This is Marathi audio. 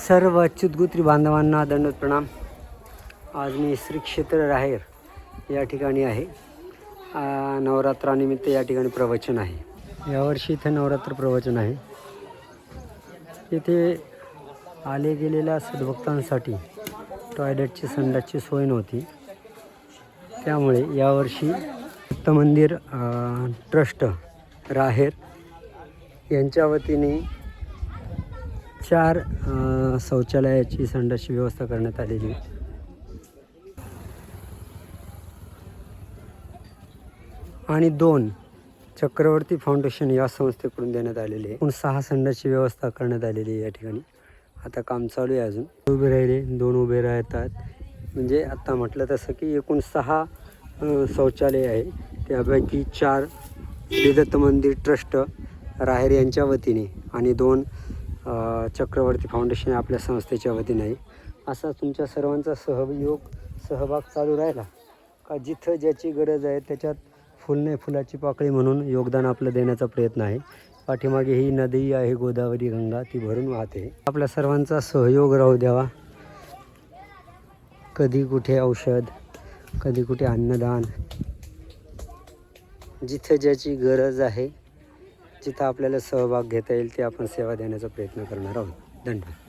सर्व अच्युतगुत्री बांधवांना दंडवत प्रणाम. आज मी श्री क्षेत्र राहेर या ठिकाणी आहे. नवरात्रानिमित्त या ठिकाणी प्रवचन आहे. यावर्षी इथे नवरात्र प्रवचन आहे. इथे आले गेलेल्या सद्भक्तांसाठी टॉयलेटची संडासची सोय नव्हती. त्यामुळे यावर्षी भक्त मंदिर ट्रस्ट राहेर यांच्या वतीने 4 शौचालयाची संडासची व्यवस्था करण्यात आलेली आहे. आणि 2 चक्रवर्ती फाउंडेशन या संस्थेकडून देण्यात आलेली आहे. एकूण 6 संडासची व्यवस्था करण्यात आलेली आहे. या ठिकाणी आता काम चालू आहे. अजून उभे राहिले 2 उभे राहतात. म्हणजे आता म्हटलं तसं की एकूण 6 शौचालय आहे. त्यापैकी 4 श्री दत्त मंदिर ट्रस्ट राहेर यांच्या वतीने आणि 2 चक्रवर्ती फाउंडेशन आपल्या संस्थेच्या वतीने आहे. असा तुमच्या सर्वांचा सहभाग चालू राहिला का जिथं ज्याची गरज आहे त्याच्यात फुल नाही फुलाची पाकळी म्हणून योगदान आपलं देण्याचा प्रयत्न आहे. पाठीमागे ही नदी आहे गोदावरी गंगा, ती भरून वाहते. आपल्या सर्वांचा सहयोग राहू द्यावा. कधी कुठे औषध, कधी कुठे अन्नदान, जिथे ज्याची गरज आहे, जिथं आपल्याला सहभाग घेता येईल ते आपण सेवा देण्याचा प्रयत्न करणार आहोत. धन्यवाद.